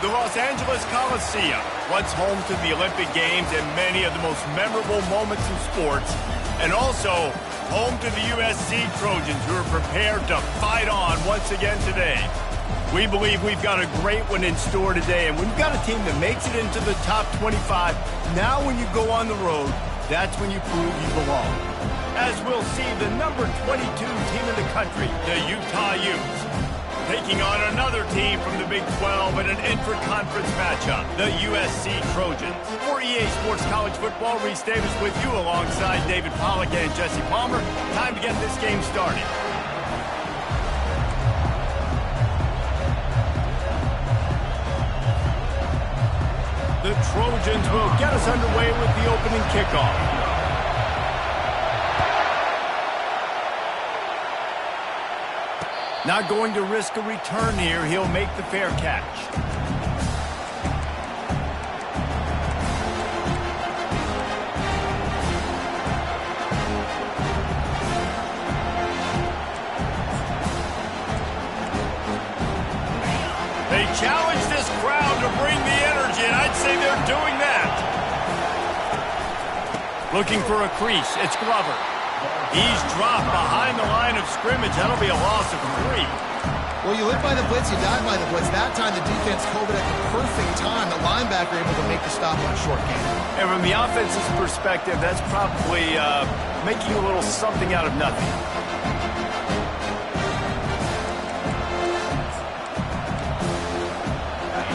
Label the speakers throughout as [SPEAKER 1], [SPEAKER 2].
[SPEAKER 1] The Los Angeles Coliseum, once home to the Olympic Games and many of the most memorable moments in sports, and also home to the USC Trojans, who are prepared to fight on once again today. We believe we've got a great one in store today, and we've got a team that makes it into the top 25. Now when you go on the road, that's when you prove you belong. As we'll see, the number 22 team in the country, the Utah Utes, taking on another team from the Big 12 in an intra-conference matchup, the USC Trojans. For EA Sports College Football, Reese Davis with you alongside David Pollack and Jesse Palmer. Time to get this game started. The Trojans will get us underway with the opening kickoff. Not going to risk a return here. He'll make the fair catch. They challenge this crowd to bring the energy, and I'd say they're doing that. Looking for a crease. It's Glover. He's dropped behind the line of scrimmage. That'll be a loss of 3.
[SPEAKER 2] Well, you live by the blitz, you die by the blitz. That time the defense called it at the perfect time. The linebacker able to make the stop on a short gain.
[SPEAKER 1] And from the offense's perspective, that's probably making a little something out of nothing.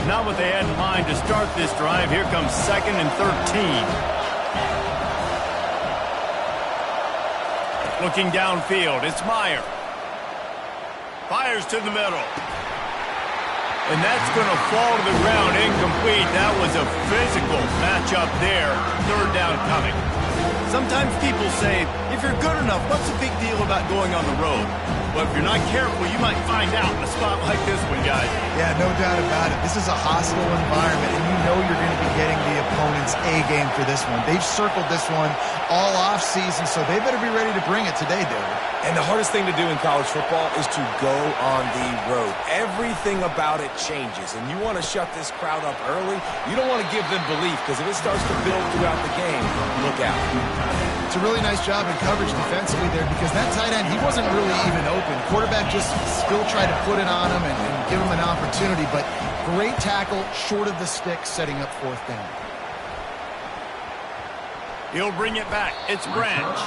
[SPEAKER 1] Not what they had in mind to start this drive. Here comes 2nd and 13. Looking downfield, it's Meyer. Fires to the middle. And that's going to fall to the ground incomplete. That was a physical matchup there. 3rd down coming. Sometimes people say, if you're good enough, what's the big deal about going on the road? But if you're not careful, you might find out in a spot like this one, guys.
[SPEAKER 2] Yeah, no doubt about it. This is a hostile environment, and you know you're going to be getting the opponent's A-game for this one. They've circled this one all off-season, so they better be ready to bring it today, David.
[SPEAKER 3] And the hardest thing to do in college football is to go on the road. Everything about it changes, and you want to shut this crowd up early. You don't want to give them belief, because if it starts to build throughout the game, look out.
[SPEAKER 2] It's a really nice job in coverage defensively there, because that tight end, he wasn't really even open. Quarterback just still tried to put it on him and give him an opportunity, but great tackle, short of the stick, setting up 4th down.
[SPEAKER 1] He'll bring it back. It's Branch.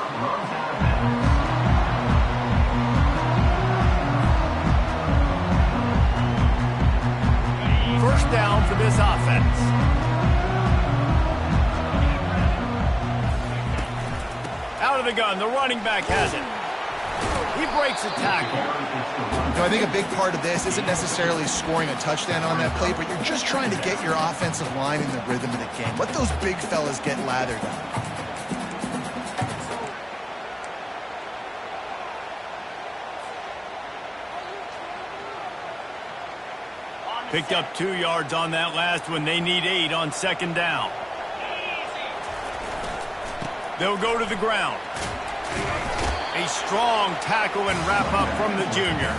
[SPEAKER 1] First down for this offense. Out of the gun, the running back has it. He breaks a tackle.
[SPEAKER 2] You know, I think a big part of this isn't necessarily scoring a touchdown on that play, but you're just trying to get your offensive line in the rhythm of the game. Let those big fellas get lathered up.
[SPEAKER 1] Picked up 2 yards on that last one. They need 8 on 2nd down. They'll go to the ground. A strong tackle and wrap up from the junior.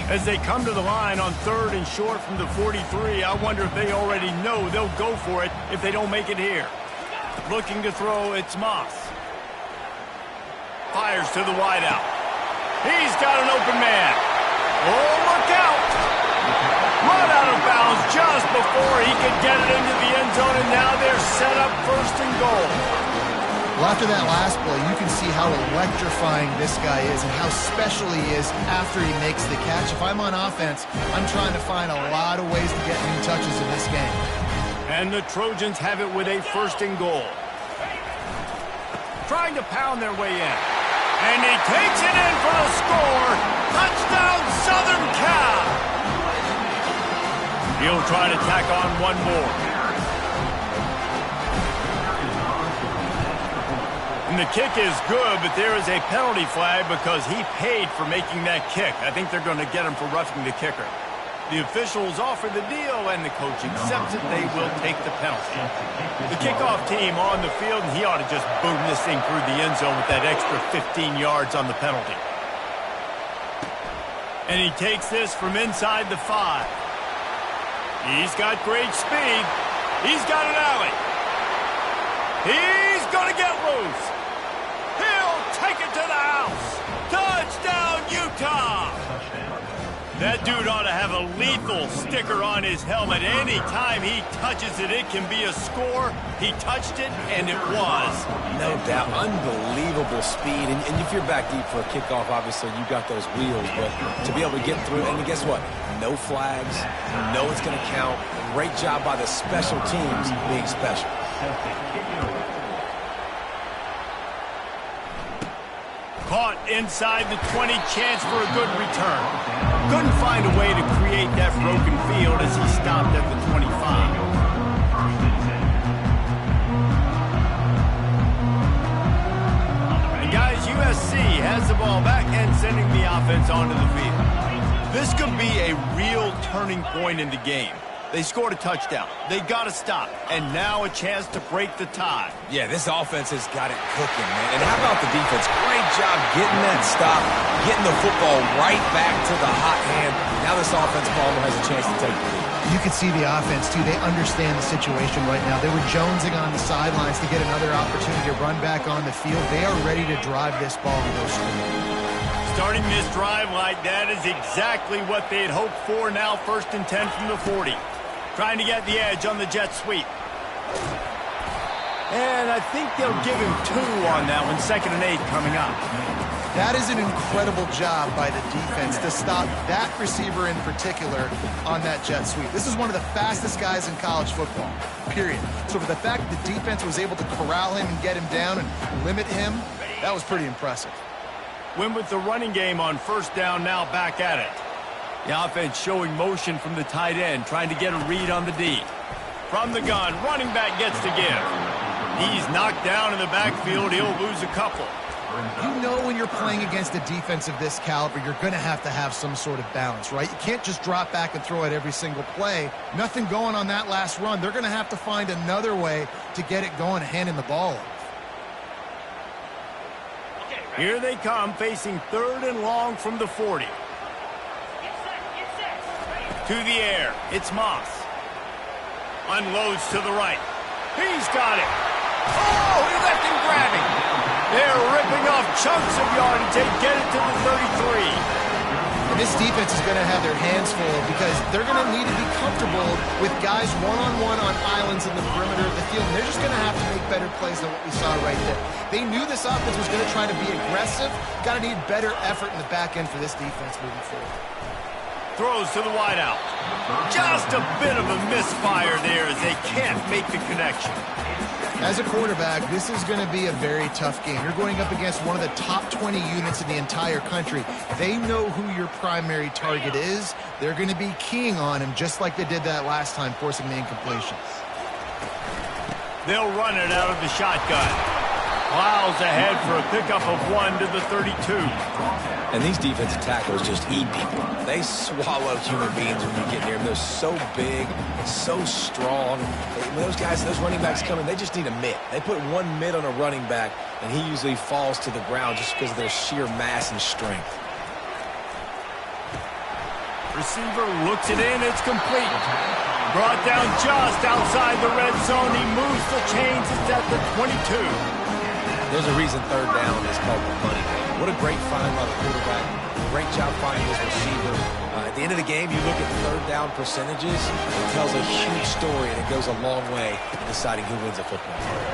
[SPEAKER 1] As they come to the line on 3rd and short from the 43, I wonder if they already know they'll go for it if they don't make it here. Looking to throw, it's Moss. Fires to the wideout. He's got an open man. Oh, look out! Run out of bounds just before he could get it into the end zone, and now they're set up 1st and goal.
[SPEAKER 2] Well, after that last play, you can see how electrifying this guy is and how special he is after he makes the catch. If I'm on offense, I'm trying to find a lot of ways to get new touches in this game.
[SPEAKER 1] And the Trojans have it with a 1st and goal. Trying to pound their way in. And he takes it in for the score. Touchdown, Southern Cal! He'll try to tack on one more. And the kick is good, but there is a penalty flag because he paid for making that kick. I think they're going to get him for roughing the kicker. The officials offer the deal, and the coach accepts it. They will take the penalty. The kickoff team on the field, and he ought to just boom this thing through the end zone with that extra 15 yards on the penalty. And he takes this from inside the 5. He's got great speed. He's got an alley. He's going to get loose. He'll take it to the house. Touchdown, Utah! That dude ought to have a lethal sticker on his helmet. Anytime he touches it, it can be a score. He touched it, and it was.
[SPEAKER 3] No doubt. Unbelievable speed. And if you're back deep for a kickoff, obviously you got those wheels. But to be able to get through, and guess what? No flags. No, it's going to count. Great job by the special teams being special.
[SPEAKER 1] Caught inside the 20, chance for a good return. Couldn't find a way to create that broken field as he stopped at the 25. And guys, USC has the ball back and sending the offense onto the field. This could be a real turning point in the game. They scored a touchdown. They got to stop. And now a chance to break the tie.
[SPEAKER 3] Yeah, this offense has got it cooking, man. And how about the defense? Great job getting that stop, getting the football right back to the hot hand. Now this offense, Palmer, has a chance to take the lead.
[SPEAKER 2] You can see the offense, too. They understand the situation right now. They were jonesing on the sidelines to get another opportunity to run back on the field. They are ready to drive this ball and go straight.
[SPEAKER 1] Starting this drive like that is exactly what they had hoped for. Now 1st and 10 from the 40. Trying to get the edge on the jet sweep. And I think they'll give him 2 on that one. 2nd and 8 coming up.
[SPEAKER 2] That is an incredible job by the defense to stop that receiver in particular on that jet sweep. This is one of the fastest guys in college football, period. So for the fact that the defense was able to corral him and get him down and limit him, that was pretty impressive.
[SPEAKER 1] Went with the running game on 1st down, now back at it. The offense showing motion from the tight end, trying to get a read on the D. From the gun, running back gets to give. He's knocked down in the backfield. He'll lose a couple.
[SPEAKER 2] You know when you're playing against a defense of this caliber, you're going to have some sort of balance, right? You can't just drop back and throw it every single play. Nothing going on that last run. They're going to have to find another way to get it going, handing the ball off.
[SPEAKER 1] Here they come, facing 3rd and long from the 40. To the air, it's Moss. Unloads to the right. He's got it. Oh, he left him grabbing. They're ripping off chunks of yardage. They get it to the 33.
[SPEAKER 2] And this defense is going to have their hands full because they're going to need to be comfortable with guys one-on-one on islands in the perimeter of the field. And they're just going to have to make better plays than what we saw right there. They knew this offense was going to try to be aggressive. Got to need better effort in the back end for this defense moving forward.
[SPEAKER 1] Throws to the wideout. Just a bit of a misfire there as they can't make the connection.
[SPEAKER 2] As a quarterback, this is going to be a very tough game. You're going up against one of the top 20 units in the entire country. They know who your primary target is. They're going to be keying on him just like they did that last time, forcing the incompletion.
[SPEAKER 1] They'll run it out of the shotgun. Plows ahead for a pickup of 1 to the 32.
[SPEAKER 3] And these defensive tackles just eat people. They swallow human beings when you get near them. They're so big, so strong. When those guys, those running backs come in, they just need a mitt. They put 1 mitt on a running back, and he usually falls to the ground just because of their sheer mass and strength. Receiver looks it in. It's complete.
[SPEAKER 1] Brought down just outside the red zone. He moves the chains. It's at the 22.
[SPEAKER 3] There's a reason 3rd down is called the money. What a great find by the quarterback. Great job finding his receiver. At the end of the game, you look at 3rd down percentages. It tells a huge story, and it goes a long way in deciding who wins a football game.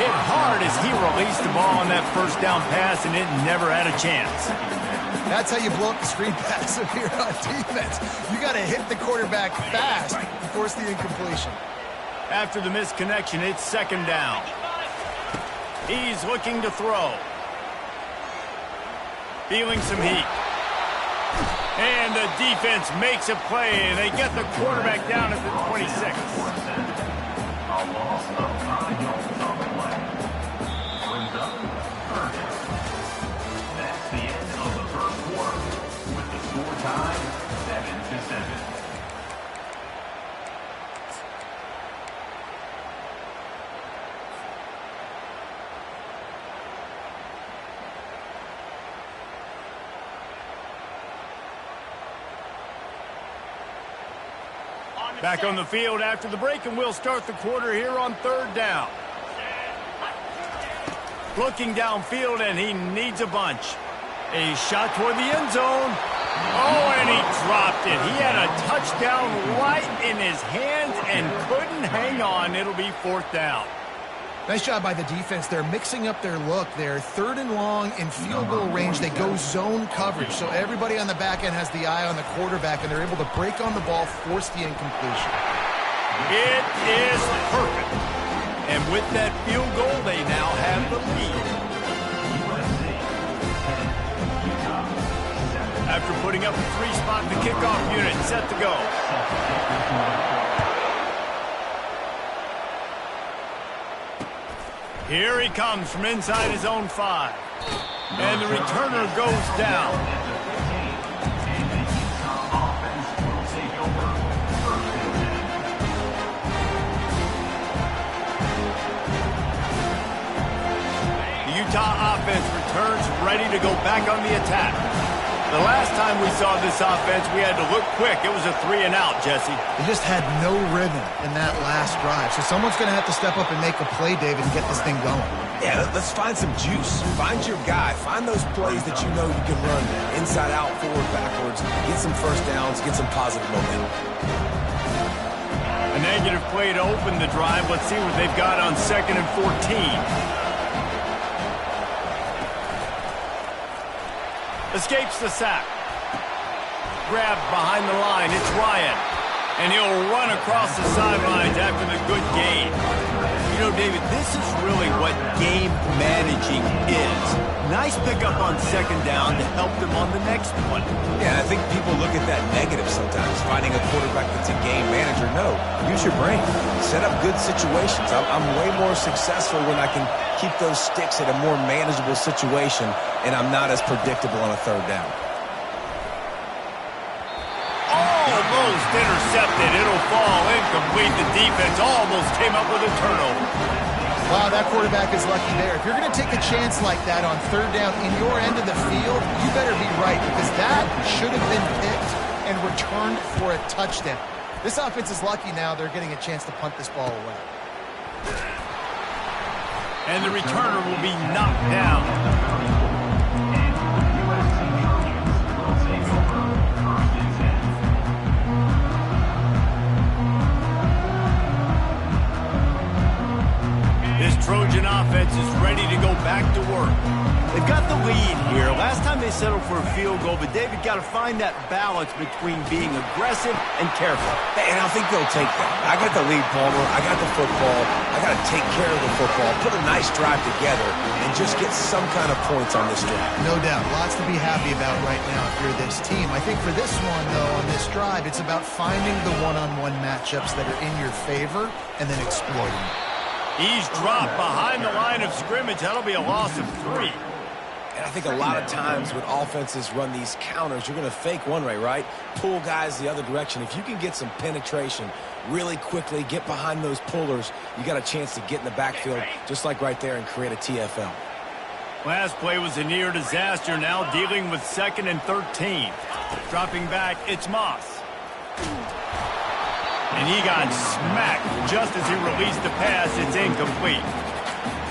[SPEAKER 1] Hit hard as he released the ball on that 1st down pass, and it never had a chance.
[SPEAKER 2] That's how you blow up the screen pass if you're on defense. You got to hit the quarterback fast and force the incompletion.
[SPEAKER 1] After the misconnection, it's 2nd down. He's looking to throw. Feeling some heat. And the defense makes a play, and they get the quarterback down at the 26. Back on the field after the break, and we'll start the quarter here on 3rd down. Looking downfield, and he needs a bunch. A shot toward the end zone. Oh, and he dropped it. He had a touchdown right in his hands and couldn't hang on. It'll be 4th down.
[SPEAKER 2] Nice job by the defense. They're mixing up their look. They're 3rd and long in field goal range. They go zone coverage. So everybody on the back end has the eye on the quarterback, and they're able to break on the ball, force the incompletion.
[SPEAKER 1] It is perfect. And with that field goal, they now have the lead. After putting up a 3-spot, the kickoff unit set to go. Here he comes from inside his own 5. And the returner goes down. The Utah offense returns ready to go back on the attack. The last time we saw this offense, we had to look quick. It was a 3-and-out, Jesse.
[SPEAKER 2] They just had no rhythm in that last drive. So someone's going to have to step up and make a play, David, and get this thing going.
[SPEAKER 3] Yeah, let's find some juice. Find your guy. Find those plays that you know you can run inside out, forward, backwards. Get some first downs. Get some positive momentum.
[SPEAKER 1] A negative play to open the drive. Let's see what they've got on 2nd and 14. Escapes the sack. Grabbed behind the line. It's Ryan. And he'll run across the sidelines after the good gain. You know, David, this is really what game managing is. Nice pickup on 2nd down to help them on the next one.
[SPEAKER 3] Yeah, I think people look at that negative sometimes, finding a quarterback that's a game manager. No, use your brain. Set up good situations. I'm way more successful when I can keep those sticks at a more manageable situation, and I'm not as predictable on a 3rd down.
[SPEAKER 1] Almost intercepted. It'll fall incomplete. The defense almost came up with a turnover.
[SPEAKER 2] Wow, that quarterback is lucky there. If you're going to take a chance like that on 3rd down in your end of the field, you better be right, because that should have been picked and returned for a touchdown. This offense is lucky now they're getting a chance to punt this ball away.
[SPEAKER 1] And the returner will be knocked down. This Trojan offense is ready to go back to work. They've got the lead here. Last time they settled for a field goal, but David got to find that balance between being aggressive and careful.
[SPEAKER 3] And I think they'll take that. I got the lead, Palmer. I got the football. I got to take care of the football, put a nice drive together, and just get some kind of points on this drive.
[SPEAKER 2] No doubt. Lots to be happy about right now if you're this team. I think for this one, though, on this drive, it's about finding the one-on-one matchups that are in your favor and then exploiting them.
[SPEAKER 1] He's dropped behind the line of scrimmage. That'll be a loss of 3.
[SPEAKER 3] And I think a lot of times when offenses run these counters, you're going to fake one way, right? Pull guys the other direction. If you can get some penetration really quickly, get behind those pullers, you got a chance to get in the backfield, just like right there, and create a TFL.
[SPEAKER 1] Last play was a near disaster. Now dealing with 2nd and 13. Dropping back, it's Moss. And he got smacked just as he released the pass. It's incomplete.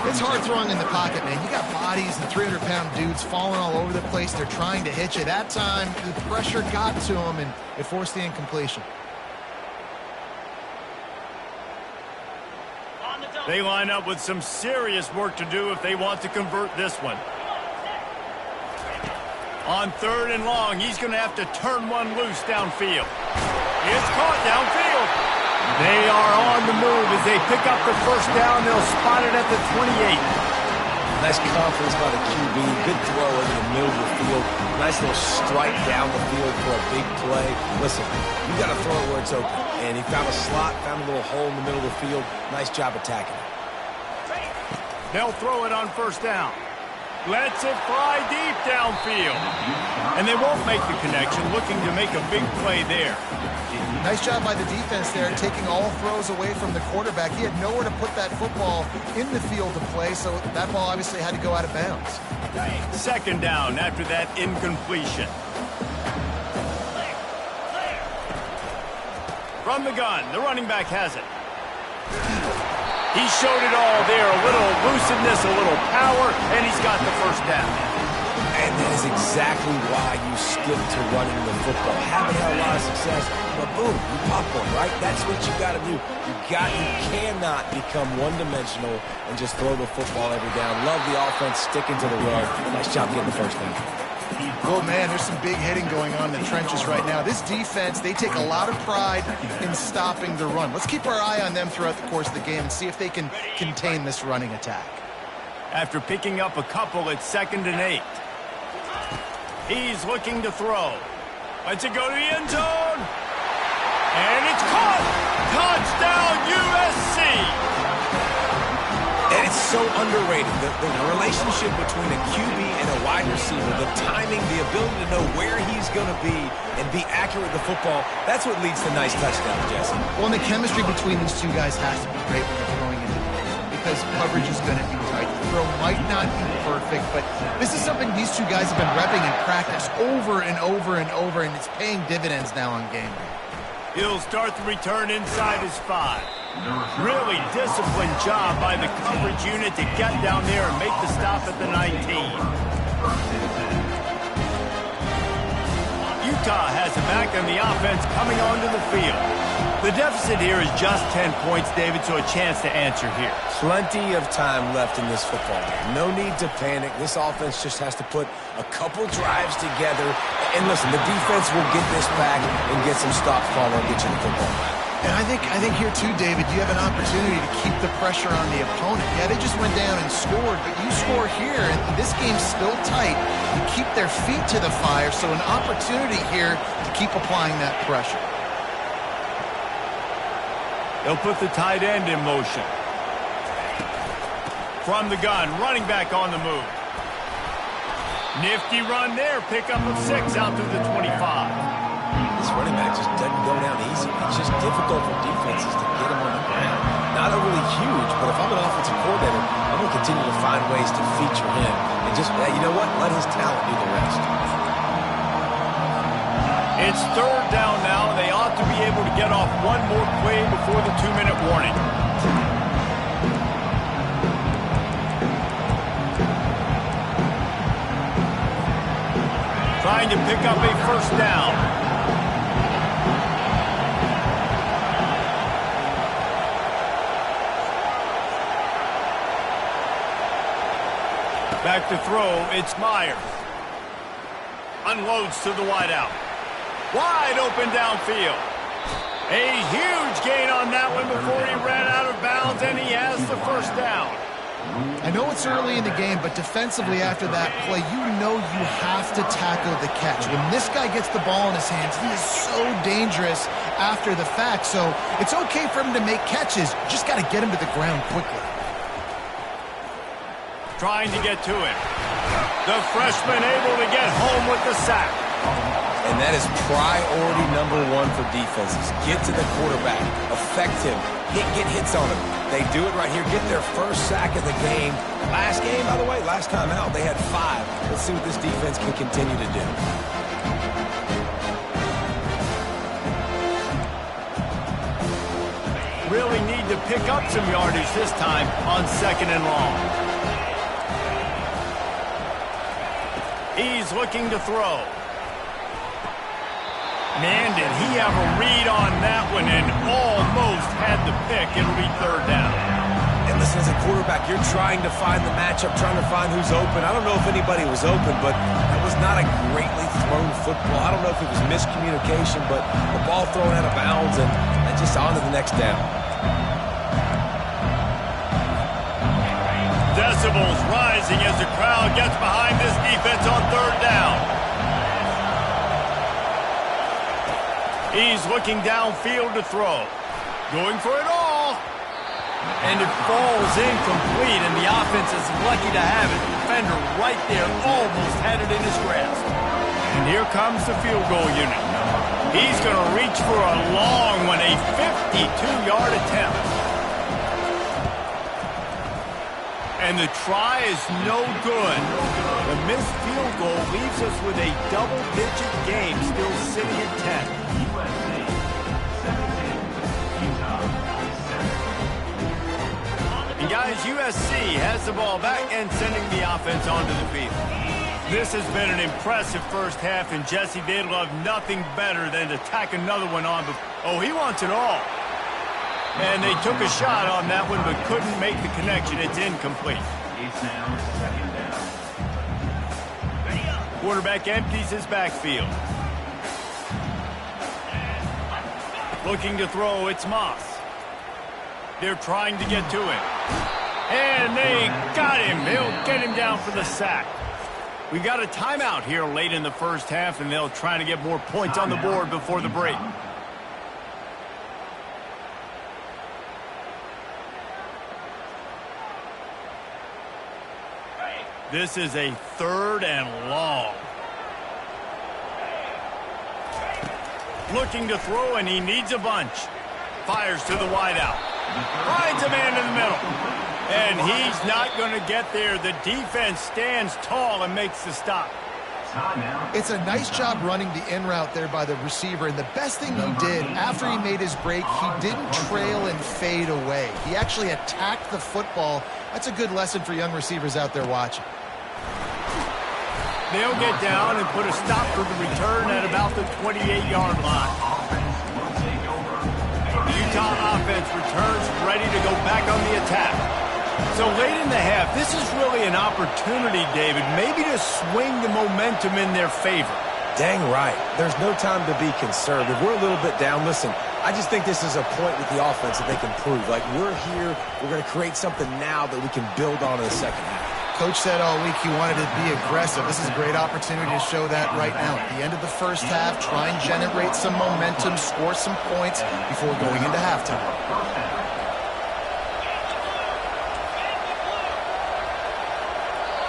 [SPEAKER 2] It's hard throwing in the pocket, man. You got bodies and 300-pound dudes falling all over the place. They're trying to hit you. That time, the pressure got to him, and it forced the incompletion.
[SPEAKER 1] They line up with some serious work to do if they want to convert this one. On 3rd and long, he's going to have to turn one loose downfield. It's caught downfield. They are on the move as they pick up the 1st down. They'll spot it at the 28.
[SPEAKER 3] Nice confidence by the QB. Good throw into the middle of the field. Nice little strike down the field for a big play. Listen, you got to throw it where it's open. And he found a slot, found a little hole in the middle of the field. Nice job attacking it.
[SPEAKER 1] They'll throw it on 1st down. Lets it fly deep downfield. And they won't make the connection, looking to make a big play there.
[SPEAKER 2] Nice job by the defense there, taking all throws away from the quarterback. He had nowhere to put that football in the field to play, so that ball obviously had to go out of bounds.
[SPEAKER 1] 2nd down after that incompletion. From the gun, the running back has it. He showed it all there. A little elusiveness, a little power, and he's got the first down.
[SPEAKER 3] And that is exactly why you stick to running the football. Haven't had a lot of success, but boom, you pop one, right? That's what you got to do. You cannot become one-dimensional and just throw the football every down. Love the offense sticking to the run. Nice job getting the first down.
[SPEAKER 2] Oh, man, there's some big hitting going on in the trenches right now. This defense, they take a lot of pride in stopping the run. Let's keep our eye on them throughout the course of the game and see if they can contain this running attack.
[SPEAKER 1] After picking up a couple, it's 2nd and 8. He's looking to throw. Lets it go to the end zone. And it's caught. Touchdown, USC.
[SPEAKER 3] And it's so underrated. The relationship between a QB and a wide receiver, the timing, the ability to know where he's going to be and be accurate with the football, that's what leads to nice touchdowns, Jesse.
[SPEAKER 2] Well, and the chemistry between these two guys has to be great when they're throwing into the game because coverage is going to be tight. The throw might not be perfect, but this is something these two guys have been repping in practice over and over and over, and it's paying dividends now on game day.
[SPEAKER 1] He'll start the return inside his 5. Really disciplined job by the coverage unit to get down there and make the stop at the 19. Utah has it back and the offense coming onto the field. The deficit here is just 10 points, David, so a chance to answer here.
[SPEAKER 3] Plenty of time left in this football game. No need to panic. This offense just has to put a couple drives together. And listen, the defense will get this back and get some stops following and get you the football back.
[SPEAKER 2] And I think here too, David, you have an opportunity to keep the pressure on the opponent. Yeah, they just went down and scored, but you score here, and this game's still tight. You keep their feet to the fire, so an opportunity here to keep applying that pressure.
[SPEAKER 1] They'll put the tight end in motion. From the gun, running back on the move. Nifty run there, pickup of 6 out to the 25.
[SPEAKER 3] This running back just doesn't go down easy. It's just difficult for defenses to get him on the ground. Not overly huge, but if I'm an offensive coordinator, I'm going to continue to find ways to feature him. And just, you know what? Let his talent do the rest.
[SPEAKER 1] It's 3rd down now. They ought to be able to get off one more play before the 2-minute warning. Trying to pick up a first down. Back to throw, it's Myers. Unloads to the wideout. Wide open downfield. A huge gain on that one before he ran out of bounds, and he has the first down.
[SPEAKER 2] I know it's early in the game, but defensively after that play, you know you have to tackle the catch. When this guy gets the ball in his hands, he is so dangerous after the fact. So it's okay for him to make catches. You just got to get him to the ground quickly.
[SPEAKER 1] Trying to get to it. The freshman able to get home with the sack.
[SPEAKER 3] And that is priority number 1 for defenses. Get to the quarterback. Affect him. Get hits on him. They do it right here. Get their first sack of the game. Last game, by the way, last time out, they had 5. Let's see what this defense can continue to do.
[SPEAKER 1] Really need to pick up some yardage this time on 2nd and long. He's looking to throw. Man, did he have a read on that one and almost had the pick. It'll be 3rd down.
[SPEAKER 3] And listen, as a quarterback, you're trying to find the matchup, trying to find who's open. I don't know if anybody was open, but that was not a greatly thrown football. I don't know if it was miscommunication, but the ball thrown out of bounds and just on to the next down.
[SPEAKER 1] Decibels rising as the crowd gets behind this defense on 3rd down. He's looking downfield to throw. Going for it all. And it falls incomplete, and the offense is lucky to have it. The defender right there almost had it in his grasp. And here comes the field goal unit. He's going to reach for a long one, a 52-yard attempt. And the try is no good. The missed field goal leaves us with a double-digit game still sitting at 10. And guys, USC has the ball back and sending the offense onto the field. This has been an impressive first half, and Jesse, they'd love nothing better than to tack another one on. Oh, he wants it all. And they took a shot on that one, but couldn't make the connection. It's incomplete. Quarterback empties his backfield. Looking to throw, it's Moss. They're trying to get to him. And they got him. They'll get him down for the sack. We got a timeout here late in the first half, and they'll try to get more points on the board before the break. This is a 3rd and long. Looking to throw, and he needs a bunch. Fires to the wideout. Finds a man in the middle. And he's not going to get there. The defense stands tall and makes the stop.
[SPEAKER 2] It's a nice job running the in route there by the receiver. And the best thing he did after he made his break, he didn't trail and fade away. He actually attacked the football. That's a good lesson for young receivers out there watching.
[SPEAKER 1] They'll get down and put a stop for the return at about the 28-yard line. The Utah offense returns ready to go back on the attack. So late in the half, this is really an opportunity, David, maybe to swing the momentum in their favor.
[SPEAKER 3] Dang right. There's no time to be conservative. We're a little bit down. Listen, I just think this is a point with the offense that they can prove. Like, we're here, we're going to create something now that we can build on in the second half.
[SPEAKER 2] Coach said all week he wanted to be aggressive. This is a great opportunity to show that right now. At the end of the first half, try and generate some momentum, score some points before going into halftime.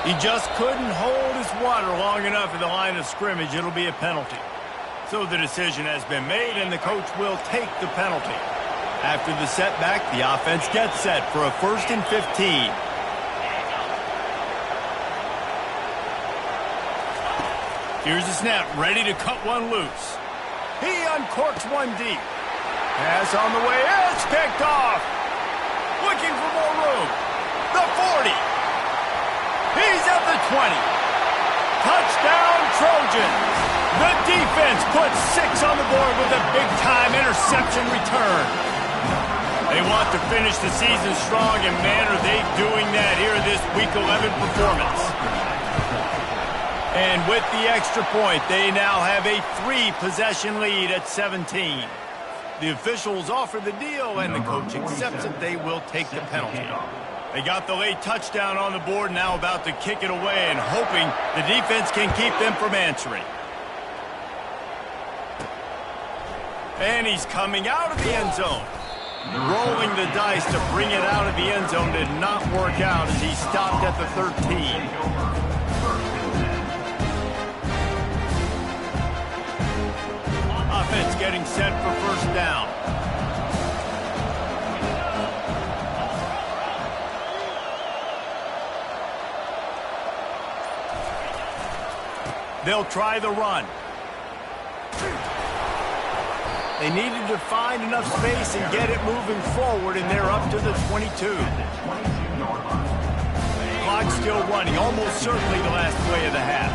[SPEAKER 1] He just couldn't hold his water long enough at the line of scrimmage. It'll be a penalty. So the decision has been made, and the coach will take the penalty. After the setback, the offense gets set for a 1st and 15. Here's the snap, ready to cut one loose. He uncorks one deep. Pass on the way, it's picked off. Looking for more room. The 40. He's at the 20. Touchdown, Trojans. The defense puts 6 on the board with a big-time interception return. They want to finish the season strong, and man, are they doing that here in this Week 11 performance. And with the extra point, they now have a 3-possession lead at 17. The officials offer the deal, and the coach accepts it. They will take the penalty. They got the late touchdown on the board, now about to kick it away and hoping the defense can keep them from answering. And he's coming out of the end zone. Rolling the dice to bring it out of the end zone did not work out as he stopped at the 13. Offense getting set for first down. They'll try the run. They needed to find enough space and get it moving forward, and they're up to the 22. Clock still running, almost certainly the last play of the half.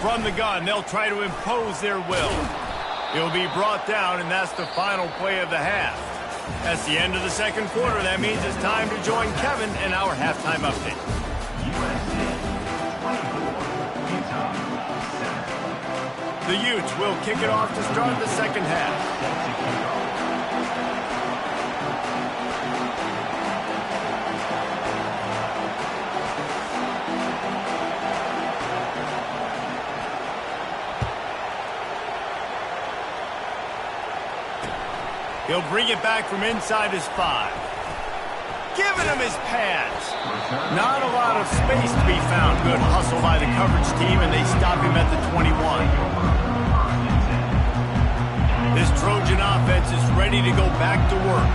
[SPEAKER 1] From the gun, they'll try to impose their will. He'll be brought down, and that's the final play of the half. That's the end of the second quarter. That means it's time to join Kevin in our halftime update. The Utes will kick it off to start the second half. He'll bring it back from inside his 5. Giving him his pads. Not a lot of space to be found. Good hustle by the coverage team, and they stop him at the 21. This Trojan offense is ready to go back to work.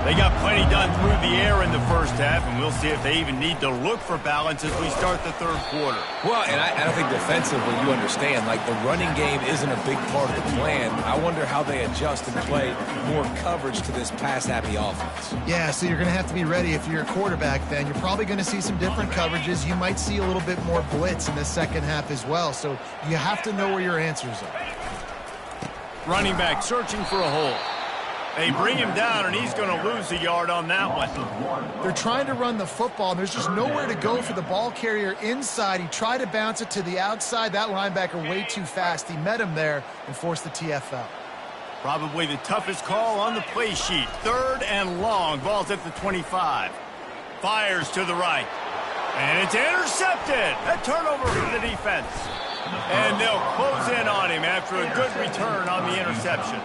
[SPEAKER 1] They got plenty done through the air in the first half, and we'll see if they even need to look for balance as we start the third quarter.
[SPEAKER 3] Well, and I think defensively, you understand, like the running game isn't a big part of the plan. I wonder how they adjust and play more coverage to this pass-happy offense.
[SPEAKER 2] Yeah, so you're going to have to be ready if you're a quarterback then. You're probably going to see some different coverages. You might see a little bit more blitz in the second half as well, so you have to know where your answers are.
[SPEAKER 1] Running back searching for a hole. They bring him down, and he's going to lose a yard on that one.
[SPEAKER 2] They're trying to run the football, and there's just nowhere to go for the ball carrier inside. He tried to bounce it to the outside. That linebacker way too fast. He met him there and forced the TFL.
[SPEAKER 1] Probably the toughest call on the play sheet. Third and long. Ball's at the 25. Fires to the right. And it's intercepted. A turnover for the defense. And they'll close in on him after a good return on the interception.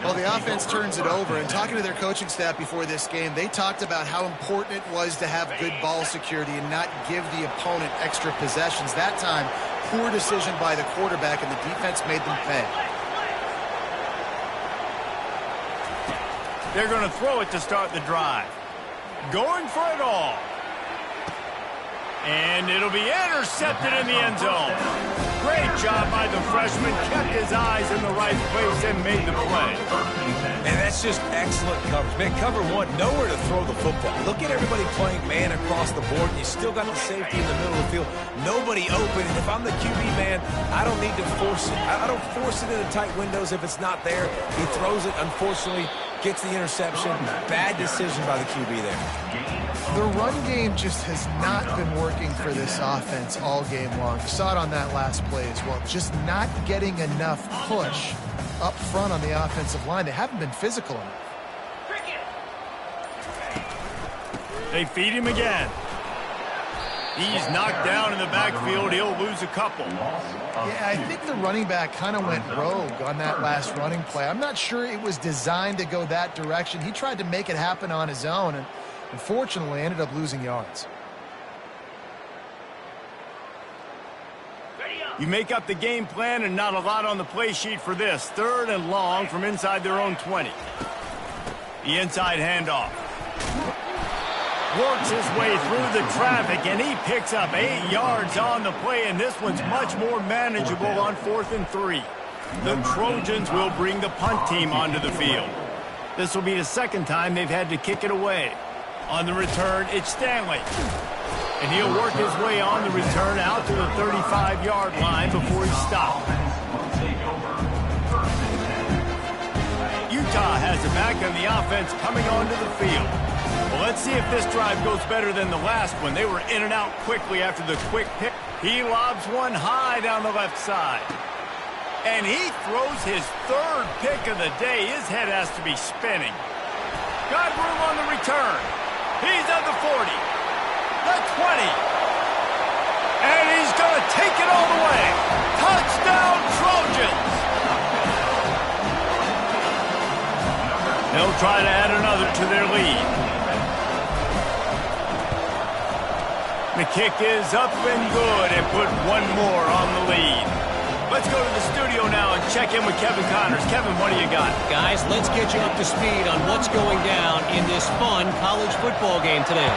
[SPEAKER 2] Well, the offense turns it over, and talking to their coaching staff before this game, they talked about how important it was to have good ball security and not give the opponent extra possessions. That time, poor decision by the quarterback, and the defense made them pay.
[SPEAKER 1] They're going to throw it to start the drive. Going for it all. And it'll be intercepted in the end zone. Great job by the freshman. Kept his eyes in the right place and made the play.
[SPEAKER 3] And that's just excellent coverage. Man, cover one, nowhere to throw the football. Look at everybody playing man across the board. You still got the safety in the middle of the field. Nobody open. And if I'm the QB, man, I don't need to force it. I don't force it into tight windows if it's not there. He throws it, unfortunately, gets the interception. Bad decision by the QB there.
[SPEAKER 2] The run game just has not been working for this offense all game long. You saw it on that last play as well. Just not getting enough push up front on the offensive line. They haven't been physical enough.
[SPEAKER 1] They feed him again. He's knocked down in the backfield. He'll lose a couple.
[SPEAKER 2] Yeah, I think the running back kind of went rogue on that last running play. I'm not sure it was designed to go that direction. He tried to make it happen on his own, and unfortunately ended up losing yards.
[SPEAKER 1] You make up the game plan and not a lot on the play sheet for this. Third and long from inside their own 20. The inside handoff. Works his way through the traffic, and he picks up 8 yards on the play, and this one's much more manageable on 4th and 3. The Trojans will bring the punt team onto the field. This will be the second time they've had to kick it away. On the return, it's Stanley. And he'll work his way on the return out to the 35-yard line before he's stopped. Utah has it back on the offense coming onto the field. Well, let's see if this drive goes better than the last one. They were in and out quickly after the quick pick. He lobs one high down the left side. And he throws his third pick of the day. His head has to be spinning. Got room on the return. He's at the 40, the 20, and he's going to take it all the way. Touchdown, Trojans! They'll try to add another to their lead. The kick is up and good and put one more on the lead. Let's go to the studio now and check in with Kevin Connors. Kevin, what do you got?
[SPEAKER 4] Guys, let's get you up to speed on what's going down in this fun college football game today.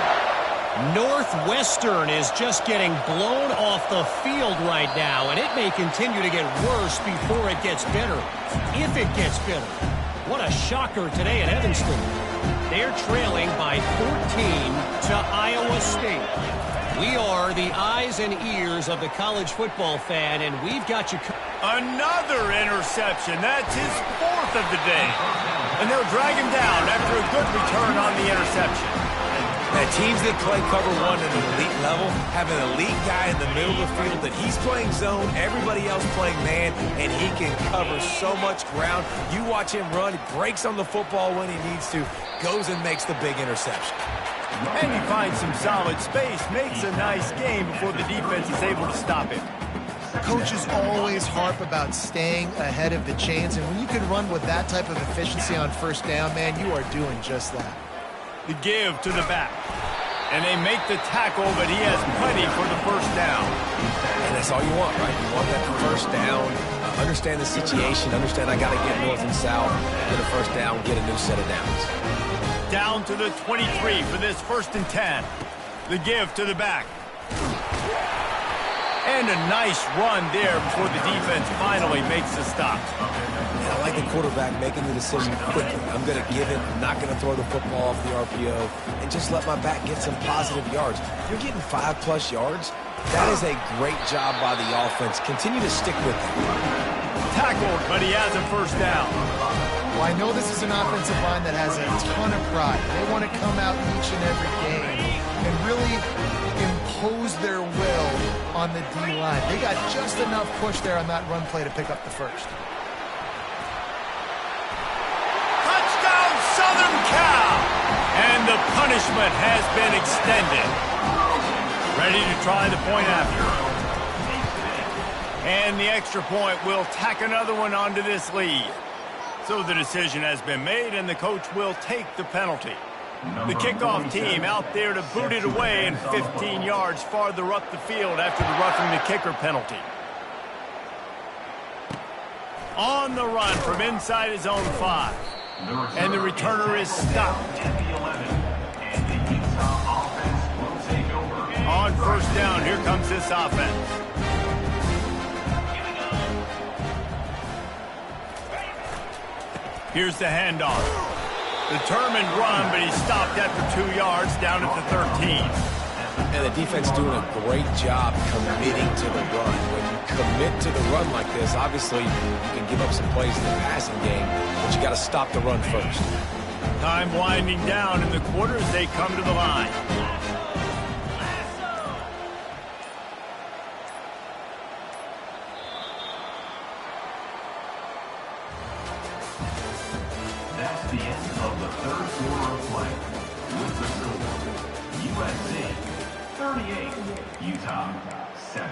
[SPEAKER 4] Northwestern is just getting blown off the field right now, and it may continue to get worse before it gets better, if it gets better. What a shocker today at Evanston. They're trailing by 14 to Iowa State. We are the eyes and ears of the college football fan, and we've got you.
[SPEAKER 1] Another interception. That's his 4th of the day. And they'll drag him down after a good return on the interception.
[SPEAKER 3] Now, teams that play cover one at an elite level have an elite guy in the middle of the field that he's playing zone, everybody else playing man, and he can cover so much ground. You watch him run, he breaks on the football when he needs to, goes and makes the big interception.
[SPEAKER 1] And he finds some solid space, makes a nice game before the defense is able to stop it.
[SPEAKER 2] Coaches always harp about staying ahead of the chains, and when you can run with that type of efficiency on first down, man, you are doing just that.
[SPEAKER 1] The give to the back. And they make the tackle, but he has plenty for the first down.
[SPEAKER 3] And that's all you want, right? You want that first down, understand the situation, understand I got to get north and south, get a first down, get a new set of downs.
[SPEAKER 1] down to the 23 for this 1st and 10. The give to the back. And a nice run there before the defense finally makes the stop.
[SPEAKER 3] I like the quarterback making the decision quickly. I'm going to give it. I'm not going to throw the football off the RPO and just let my back get some positive yards. If you're getting 5+ yards, that is a great job by the offense. Continue to stick with it.
[SPEAKER 1] Tackled, but he has a 1st down.
[SPEAKER 2] Well, I know this is an offensive line that has a ton of pride. They want to come out each and every game and really impose their will on the D-line. They got just enough push there on that run play to pick up the 1st.
[SPEAKER 1] Touchdown, Southern Cal! And the punishment has been extended. Ready to try the point after. And the extra point will tack another one onto this lead. So the decision has been made, and the coach will take the penalty. The kickoff team out there to boot it away and 15 yards farther up the field after the roughing the kicker penalty. On the run from inside his own 5. And the returner is stopped. On 1st down, here comes this offense. Here's the handoff. Determined run, but he stopped after 2 yards down at the 13.
[SPEAKER 3] And the defense doing a great job committing to the run. When you commit to the run like this, obviously you can give up some plays in the passing game, but you got to stop the run first.
[SPEAKER 1] Time winding down in the quarter as they come to the line.
[SPEAKER 5] That's the end of the 3rd quarter of play. With the score, USC 38, Utah 7.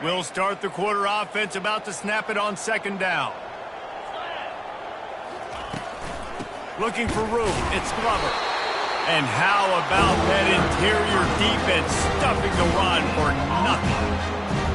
[SPEAKER 1] We'll start the quarter offense, about to snap it on 2nd down. Looking for room, it's Glover. And how about that interior defense stuffing the run for nothing?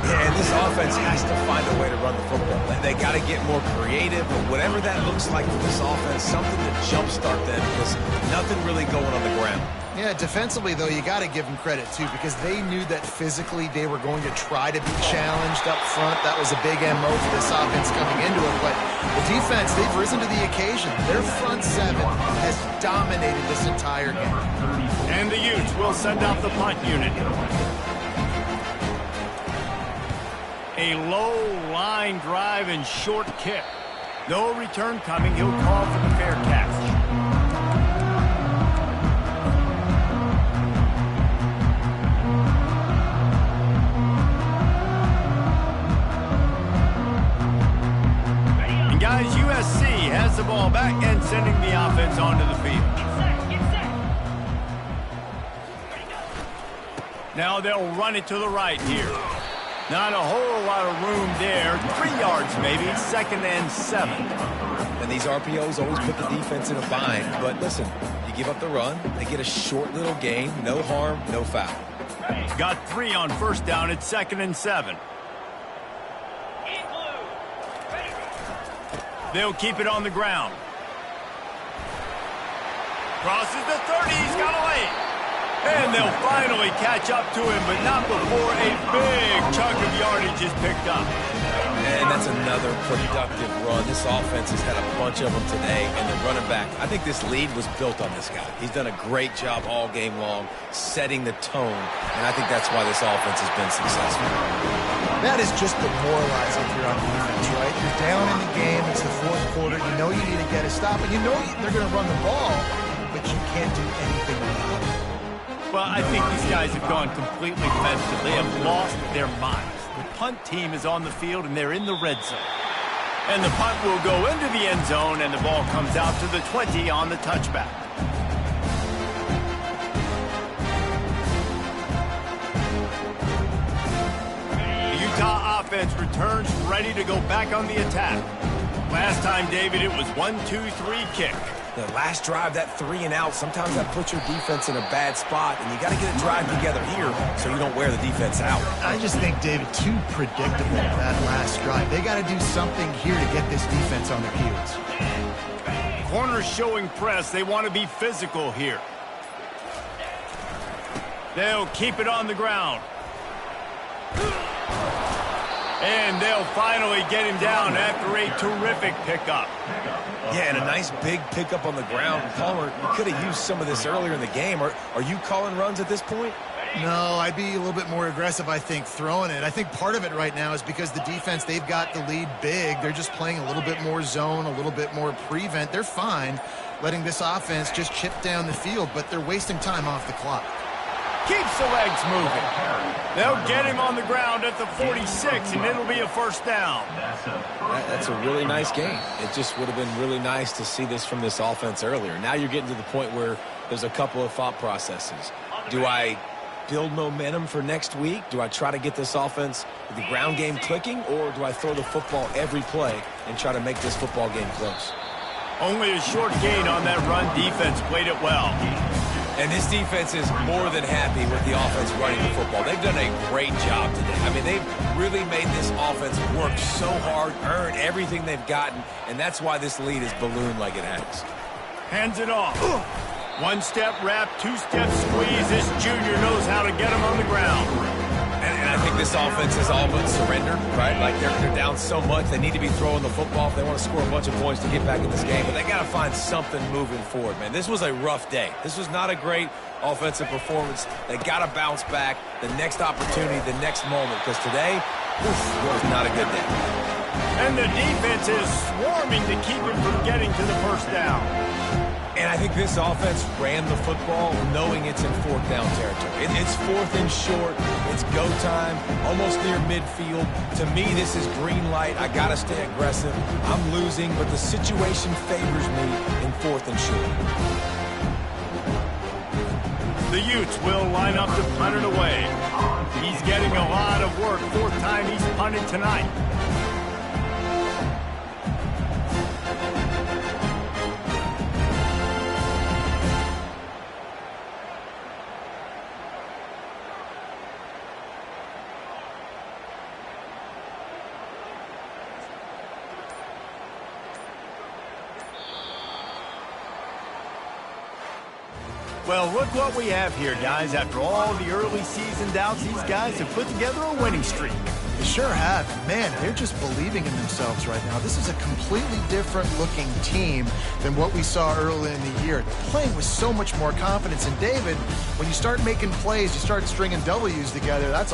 [SPEAKER 3] Yeah, and this offense has to find a way to run the football. They got to get more creative, but whatever that looks like for this offense, something to jumpstart them, because nothing really going on the ground.
[SPEAKER 2] Yeah, defensively, though, you got to give them credit, too, because they knew that physically they were going to try to be challenged up front. That was a big MO for this offense coming into it. But the defense, they've risen to the occasion. Their front 7 has dominated this entire game.
[SPEAKER 1] And the Utes will send out the punt unit. A low line drive and short kick. No return coming. He'll call for the fair catch. Guys, USC has the ball back and sending the offense onto the field. Now they'll run it to the right here. Not a whole lot of room there. 3 yards maybe, 2nd and 7.
[SPEAKER 3] And these RPOs always put the defense in a bind. But listen, you give up the run, they get a short little gain, no harm, no foul.
[SPEAKER 1] Got 3 on 1st down at 2nd and 7. They'll keep it on the ground. Crosses the 30. He's got away. And they'll finally catch up to him, but not before a big chunk of yardage is picked up.
[SPEAKER 3] And that's another productive run. This offense has had a bunch of them today, and they're running back. I think this lead was built on this guy. He's done a great job all game long, setting the tone, and I think that's why this offense has been successful.
[SPEAKER 2] That is just demoralizing if you're on defense, right? You're down in the game. It's the 4th quarter. You know you need to get a stop, and you know they're going to run the ball, but you can't do anything about it.
[SPEAKER 1] Well, I think these guys have gone completely mental. They have lost their minds. The punt team is on the field, and they're in the red zone. And the punt will go into the end zone, and the ball comes out to the 20 on the touchback. The Utah offense returns ready to go back on the attack. Last time, David, it was 1-2-3 kick.
[SPEAKER 3] The last drive, that 3-and-out, sometimes that puts your defense in a bad spot, and you got to get a drive together here so you don't wear the defense out.
[SPEAKER 2] I just think, David, too predictable that last drive. They got to do something here to get this defense on their heels.
[SPEAKER 1] Corners showing press. They want to be physical here. They'll keep it on the ground. And they'll finally get him down after a terrific pickup.
[SPEAKER 3] Yeah, and a nice big pickup on the ground. Palmer, you could have used some of this earlier in the game. Are you calling runs at this point?
[SPEAKER 2] No, I'd be a little bit more aggressive, I think, throwing it. I think part of it right now is because the defense, they've got the lead big. They're just playing a little bit more zone, a little bit more prevent. They're fine letting this offense just chip down the field, but they're wasting time off the clock.
[SPEAKER 1] Keeps the legs moving. They'll get him on the ground at the 46, and it'll be a first down.
[SPEAKER 3] That's a really nice game. It just would have been really nice to see this from this offense earlier. Now you're getting to the point where there's a couple of thought processes. Do I build momentum for next week? Do I try to get this offense, the ground game clicking, or do I throw the football every play and try to make this football game close?
[SPEAKER 1] Only a short gain on that run. Defense played it well.
[SPEAKER 3] And this defense is more than happy with the offense running the football. They've done a great job today. I mean, they've really made this offense work so hard, earn everything they've gotten, and that's why this lead is ballooned like it has.
[SPEAKER 1] Hands it off. One-step wrap, two-step squeeze. This junior knows how to get him on the ground.
[SPEAKER 3] And I think this offense is all but surrendered, right? Like they're down so much, they need to be throwing the football if they want to score a bunch of points to get back in this game. But they got to find something moving forward, man. This was a rough day. This was not a great offensive performance. They got to bounce back. The next opportunity, the next moment, because today was not a good day.
[SPEAKER 1] And the defense is swarming to keep him from getting to the first down.
[SPEAKER 3] And I think this offense ran the football knowing it's in fourth down territory. It's fourth and short. It's go time, almost near midfield. To me, this is green light. I got to stay aggressive. I'm losing, but the situation favors me in fourth and short.
[SPEAKER 1] The Utes will line up to punt it away. He's getting a lot of work. Fourth time he's punted tonight. Well, look what we have here, guys. After all the early season doubts, these guys have put together a winning streak.
[SPEAKER 2] They sure have. Man, they're just believing in themselves right now. This is a completely different looking team than what we saw early in the year. They're playing with so much more confidence. And David, when you start making plays, you start stringing W's together, that's